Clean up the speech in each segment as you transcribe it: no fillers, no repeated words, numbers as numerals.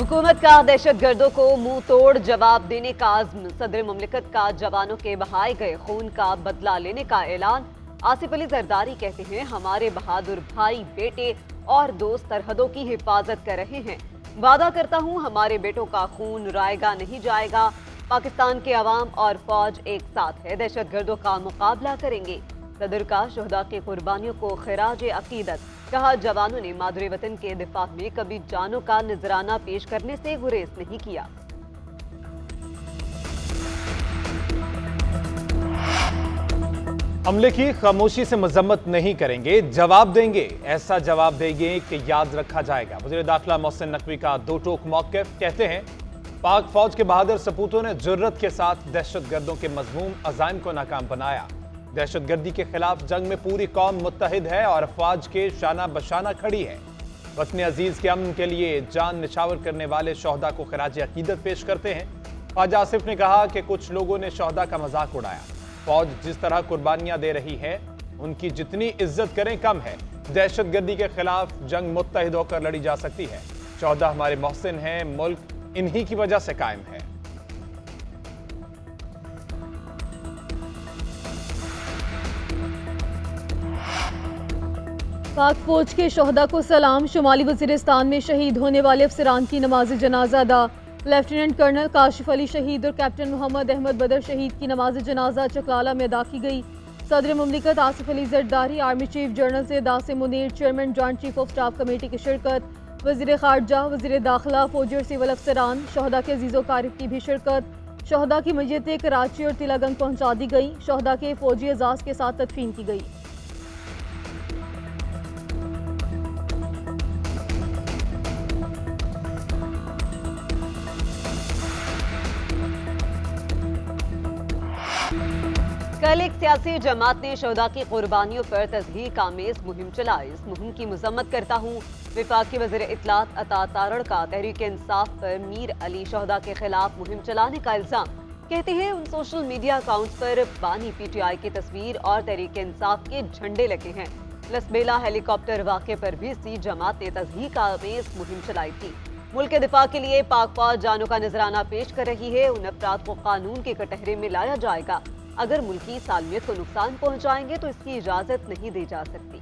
हुकूमत का दहशतगर्दों को मुंह तोड़ जवाब देने का आज़्म। सदर मुमलिकत का जवानों के बहाए गए खून का बदला लेने का ऐलान। आसिफ अली जरदारी कहते हैं, हमारे बहादुर भाई, बेटे और दोस्त सरहदों की हिफाजत कर रहे हैं। वादा करता हूं, हमारे बेटों का खून रायगा नहीं जाएगा। पाकिस्तान के अवाम और फौज एक साथ है, दहशतगर्दों का मुकाबला करेंगे। सदर का शहदा की कुर्बानियों को खिराज अकीदत। कहा, जवानों ने मादरे वतन के दिफा में कभी जानों का नजराना पेश करने से गुरेज नहीं किया। हमले की खामोशी से मजम्मत नहीं करेंगे, जवाब देंगे। ऐसा जवाब देंगे कि याद रखा जाएगा। वज़ीर दाखिला मोहसिन नकवी का दो टोक मौक़िफ़। कहते हैं, पाक फौज के बहादुर सपूतों ने जुर्रत के साथ दहशतगर्दों के मज़मूम अज़ाइम को नाकाम बनाया। दहशतगर्दी के खिलाफ जंग में पूरी कौम मुत्तहिद है और अफवाज के शाना बशाना खड़ी है। वतन अजीज के अमन के लिए जान निछावर करने वाले शोहदा को खिराज अकीदत पेश करते हैं। ख्वाजा आसिफ ने कहा कि कुछ लोगों ने शोहदा का मजाक उड़ाया। फौज जिस तरह कुर्बानियां दे रही है, उनकी जितनी इज्जत करें कम है। दहशतगर्दी के खिलाफ जंग मुत्तहिद होकर लड़ी जा सकती है। शोहदा हमारे मोहसिन हैं, मुल्क इन्हीं की वजह से कायम है। पाक फौज के शोहदा को सलाम। शुमाली वजीरिस्तान में शहीद होने वाले अफसरान की नमाज जनाजा अदा। लेफ्टिनेंट कर्नल काशिफ अली शहीद और कैप्टन मोहम्मद अहमद बदर शहीद की नमाज जनाजा चकलाला में अदा की गई। सदर मुमलिकत Asif Ali Zardari, army chief general Syed Asim Munir, chairman joint chief of staff committee की शिरकत। वज़ीर खारजा, वज़ीर दाखिला, फौजी और सिविल अफसरान, शोहदा के अजीज़ो कारब की भी शिरकत। शोहदा की मय्यतें कराची और तिलागंज पहुँचा दी गई। शोहदा के फौजी एजाज के साथ तदफीन की गई। कल एक सियासी जमात ने शोहदा की कुर्बानियों पर तज़हीक आमेज मुहिम चलाई। इस मुहिम की मजम्मत करता हूँ। विफाकी वज़ीर इत्तलात अता तारड़ का तहरीक इंसाफ पर मीर अली शोहदा के खिलाफ मुहिम चलाने का इल्जाम। कहते हैं, उन सोशल मीडिया अकाउंट्स पर बानी PTI की तस्वीर और तहरीक इंसाफ के झंडे लगे हैं। लसबेला हेलीकॉप्टर वाक़े पर भी इसी जमात ने तज़हीक आमेज मुहिम चलाई थी। मुल्क के दिफा के लिए पाक फौज जानों का नजराना पेश कर रही है। उन अफराद को कानून के कटहरे में लाया जाएगा। अगर मुल्की सालमियत को नुकसान पहुंचाएंगे तो इसकी इजाजत नहीं दी जा सकती।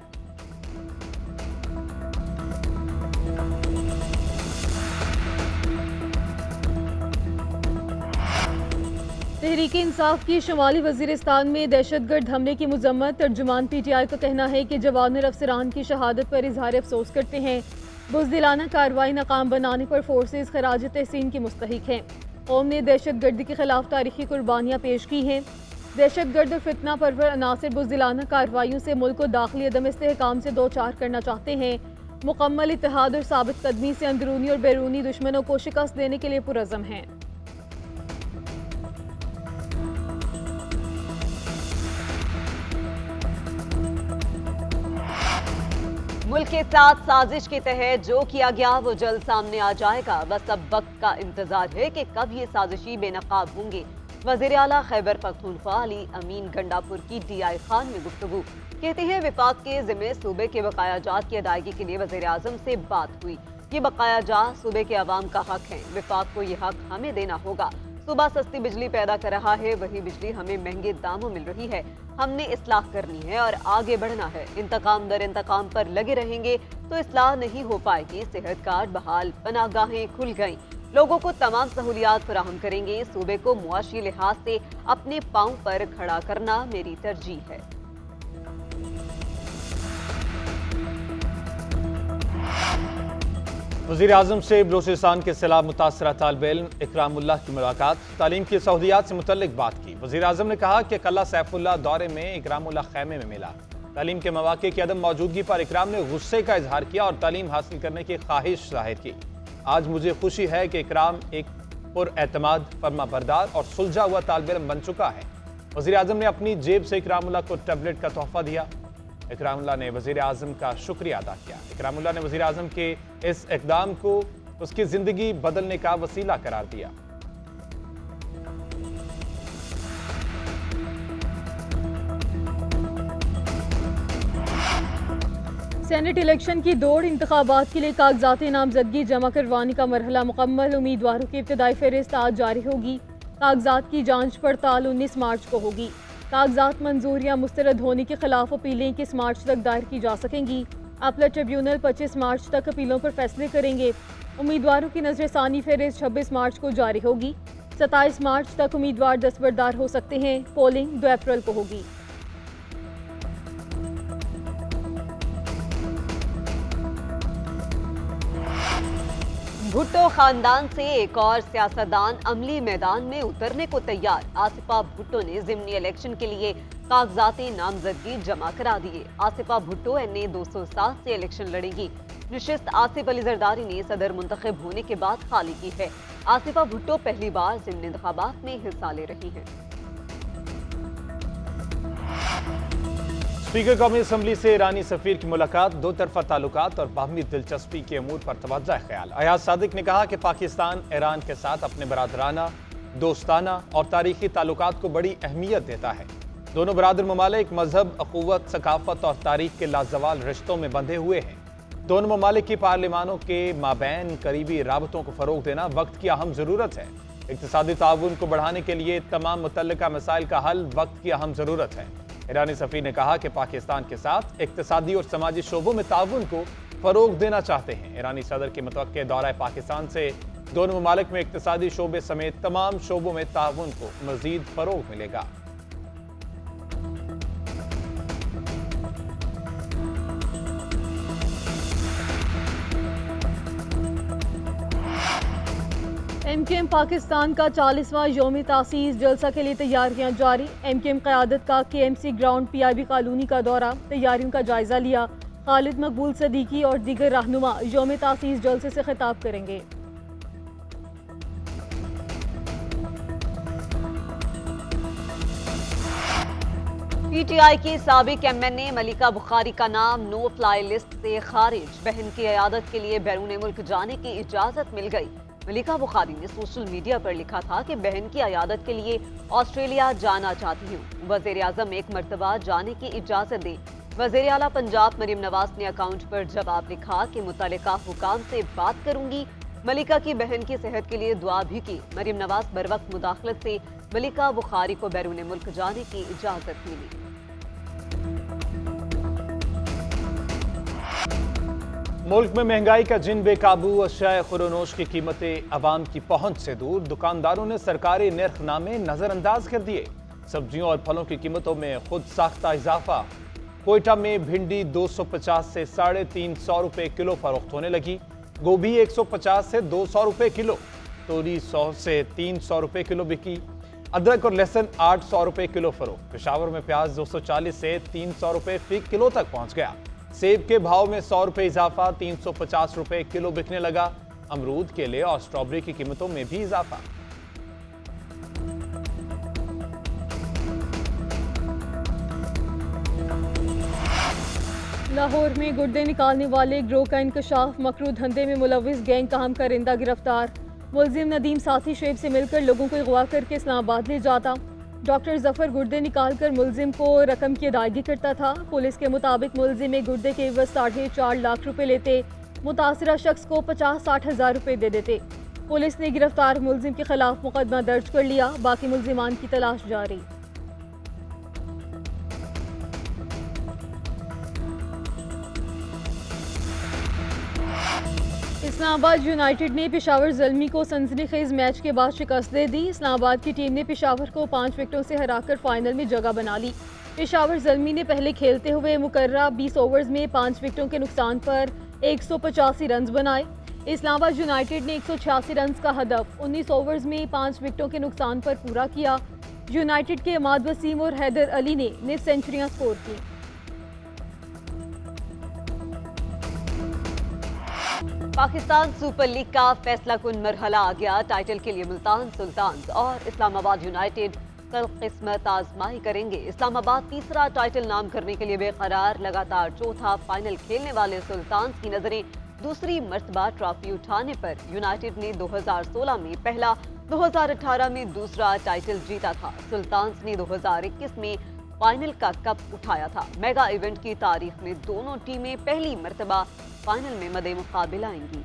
तहरीक इंसाफ की शुमाली वजीरिस्तान में दहशतगर्द हमले की मजम्मत। तर्जुमान PTI का कहना है कि जवान और अफसरान की शहादत पर इजहार अफसोस करते हैं। बुज़दिलाना कार्रवाई नाकाम बनाने पर फोर्सेज खराज तहसीन की मुस्तहिक हैं। कौम ने दहशतगर्दी के खिलाफ तारीखी कुर्बानियाँ पेश की हैं। दहशतगर्द और फितना परवर अनासिर बुज़दिलाना कार्रवाइयों से मुल्क को दाखिली अदम इस्तेहकाम से दो चार करना चाहते हैं। मुकम्मल इत्तेहाद और साबित कदमी से अंदरूनी और बैरूनी दुश्मनों को शिकस्त देने के लिए पुरज़म हैं। मुल्क के साथ साजिश के तहत जो किया गया वो जल्द सामने आ जाएगा। बस अब वक्त का इंतजार है कि कब ये साजिशी बेनकाब होंगे। वज़ीर आला खैबर पख्तूनख्वा अली अमीन गंडापुर की DI खान में गुफ्तगू। कहते हैं, विफाक के जिम्मे सूबे के बकाया जात की अदायगी के लिए वज़ीर आज़म से बात हुई। ये बकाया जात सूबे के अवाम का हक है। विफाक को ये हक हमें देना होगा। सूबा सस्ती बिजली पैदा कर रहा है, वही बिजली हमें महंगे दामों मिल रही है। हमने इस्लाह करनी है और आगे बढ़ना है। इंतकाम दर इंतकाम पर लगे रहेंगे तो इस्लाह नहीं हो पाएगी। सेहत कार्ड बहाल, पनाहगाहें खुल गईं, लोगों को तमाम सहूलियात फराहम करेंगे। सूबे को मुआशी लिहाज से अपने पांव पर खड़ा करना मेरी तरजीह है। वज़ीर आज़म से बलूचिस्तान के सैलाब मुतासरा तालिब इल्म इकरामुल्लाह की मुलाकात। तालीम की सहूलियात से मुतल्लिक बात की। वज़ीर आज़म ने कहा कि कल्ला सैफुल्लाह दौरे में इकरामुल्लाह खैमे में मिला। तालीम के मौके की अदम मौजूदगी पर इकराम ने गुस्से का इजहार किया और तालीम हासिल करने की ख्वाहिश जाहिर की। आज मुझे खुशी है कि इकराम एक पुरएतमाद, फर्माबरदार और सुलझा हुआ तालिब इल्म बन चुका है। वज़ीर आज़म ने अपनी जेब से इकरामुल्लाह को टैबलेट का तोहफा दिया। इकरामुल्लाह ने वज़ीर आज़म का शुक्रिया अदा किया। इकरामुल्लाह ने वज़ीर आज़म के इस इक़दाम को उसकी ज़िंदगी बदलने का वसीला करार दिया। सेनेट इलेक्शन की दौड़ इंतखाबात के लिए कागजाती नामजदगी जमा करवाने का मरहला मुकम्मल। उम्मीदवारों की इब्तदाई फहरिस्त आज जारी होगी। कागजात की जांच पड़ताल 19 मार्च को होगी। कागजात मंजूर या मुस्तरद होने के खिलाफ अपीलें 21 मार्च तक दायर की जा सकेंगी। अपील ट्रिब्यूनल 25 मार्च तक अपीलों पर फैसले करेंगे। उम्मीदवारों की नजरसानी फहरिस्त 26 मार्च को जारी होगी। 27 मार्च तक उम्मीदवार दस्तबरदार हो सकते हैं। पोलिंग 2 अप्रैल को होगी। भुट्टो खानदान से एक और सियासतदान अमली मैदान में उतरने को तैयार। आसिफा भुट्टो ने ज़िमनी इलेक्शन के लिए कागजाती नामजदगी जमा करा दिए। आसिफा भुट्टो NA 207 से इलेक्शन लड़ेंगी। नशिस्त आसिफ अली जरदारी ने सदर मुंतखब होने के बाद खाली की है। आसिफा भुट्टो पहली बार ज़िमनी इंतखाबात में हिस्सा ले रही हैं। स्पीकर कौमी असम्बली से ईरानी सफीर की मुलाकात, दो तरफा ताल्लुकात और बाहमी दिलचस्पी के अमूर पर तवज्जो ख्याल। अयाज सादिक ने कहा कि पाकिस्तान ईरान के साथ अपने बरादराना, दोस्ताना और तारीखी ताल्लुकात को बड़ी अहमियत देता है। दोनों बरादर ममालिक मजहब, अखुवत, सकाफत और तारीख के लाजवाल रिश्तों में बंधे हुए हैं। दोनों ममालिक की पार्लिमानों के माबैन करीबी राबतों को फरोग देना वक्त की अहम जरूरत है। इक्तिसादी ताउन को बढ़ाने के लिए तमाम मुतल्लिका मसाइल का हल वक्त की अहम जरूरत है। ईरानी सफीर ने कहा कि पाकिस्तान के साथ इक्तिसादी और समाजी शोबों में ताउन को फरोग देना चाहते हैं। ईरानी सदर के मुतवक्के दौरा पाकिस्तान से दोनों ममालिक में इक्तिसादी शोबे समेत तमाम शोबों में ताउन को मजीद फरोग मिलेगा। MKM पाकिस्तान का 40वां यौम तासीस जलसा के लिए तैयारियां जारी। MKM क़यादत का KMC ग्राउंड PIB कॉलोनी का दौरा, तैयारियों का जायजा लिया। खालिद मकबूल सदीकी और दीगर रहनुमा यौम तासीस जलसे से खिताब करेंगे। PTI की साबिक MNA मलिका बुखारी का नाम नो फ्लाई लिस्ट से खारिज। बहन की अयादत के लिए बैरून मुल्क जाने की इजाजत मिल गई। मलिका बुखारी ने सोशल मीडिया पर लिखा था कि बहन की अयादत के लिए ऑस्ट्रेलिया जाना चाहती हूँ। वज़ीर आज़म एक मरतबा जाने की इजाजत दे। वज़ीर आला पंजाब मरीम नवाज ने अकाउंट पर जवाब लिखा कि मुतल्लिका हुकाम से बात करूंगी। मलिका की बहन की सेहत के लिए दुआ भी की। मरीम नवाज बरवक्त मुदाखलत से मलिका बुखारी को बैरून मुल्क जाने की इजाजत मिली। मुल्क में महंगाई का जिन बेकाबू, अशिया खुरोनोश की कीमतें आवाम की पहुंच से दूर, दुकानदारों ने सरकारी निर्खनामे नजरअंदाज कर दिए। सब्जियों और फलों की कीमतों में खुद साख्ता इजाफा। कोयटा में भिंडी 250 से 350 रुपए किलो फरोख्त होने लगी। गोभी 150 से 200 रुपए किलो, तोरी 100 से 300 रुपए किलो बिकी। अदरक और लहसुन 800 रुपए किलो फरोख्त। पेशावर में प्याज 240 से 300 रुपए फी किलो तक पहुंच गया। सेब के भाव में 100 रुपए इजाफा, 350 रुपए किलो बिकने लगा। अमरूद, केले और स्ट्रॉबेरी की कीमतों में भी इजाफा। लाहौर में गुर्दे निकालने वाले गिरोह का इंकशाफ। मकरू धंधे में मुलविस गैंग का हमकारिंदा गिरफ्तार। मुलजिम नदीम साथी शेब से मिलकर लोगों को अगवा करके इस्लामाबाद ले जाता। डॉक्टर जफर गुर्दे निकालकर मुलजिम को रकम की अदायगी करता था। पुलिस के मुताबिक मुलजिम एक गुर्दे के एवज 4.5 लाख रुपए लेते। मुतासिरा शख्स को 50-60 हज़ार रुपए दे देते। पुलिस ने गिरफ्तार मुलजिम के खिलाफ मुकदमा दर्ज कर लिया। बाकी मुलजिमान की तलाश जारी। इस्लामाबाद यूनाइटेड ने पेशावर ज़ल्मी को सनसनीखेज मैच के बाद शिकस्त दे दी। इस्लामाबाद की टीम ने पेशावर को 5 विकेटों से हराकर फाइनल में जगह बना ली। पेशावर ज़ल्मी ने पहले खेलते हुए मुकर्रा 20 ओवर्स में 5 विकेटों के नुकसान पर 185 रन बनाए। इस्लामाबाद यूनाइटेड ने 186 रन का हदफ 19 ओवर्स में 5 विकेटों के नुकसान पर पूरा किया। यूनाइटेड के अमाद वसीम और हैदर अली ने निस सेंचुरियां स्कोर की। पाकिस्तान सुपर लीग का फैसला कुन मरहला आ गया। टाइटल के लिए मुल्तान सुल्तान्स और इस्लामाबाद यूनाइटेड कल किस्मत आजमाई करेंगे। इस्लामाबाद तीसरा टाइटल नाम करने के लिए बेकरार। लगातार चौथा फाइनल खेलने वाले सुल्तान्स की नजरें दूसरी मर्तबा ट्रॉफी उठाने पर। यूनाइटेड ने 2016 में पहला, 2018 में दूसरा टाइटल जीता था। सुल्तान्स ने 2021 में फाइनल का कप उठाया था। मेगा इवेंट की तारीख में दोनों टीमें पहली मर्तबा फाइनल में मद्दे मुकाबिल आएंगी।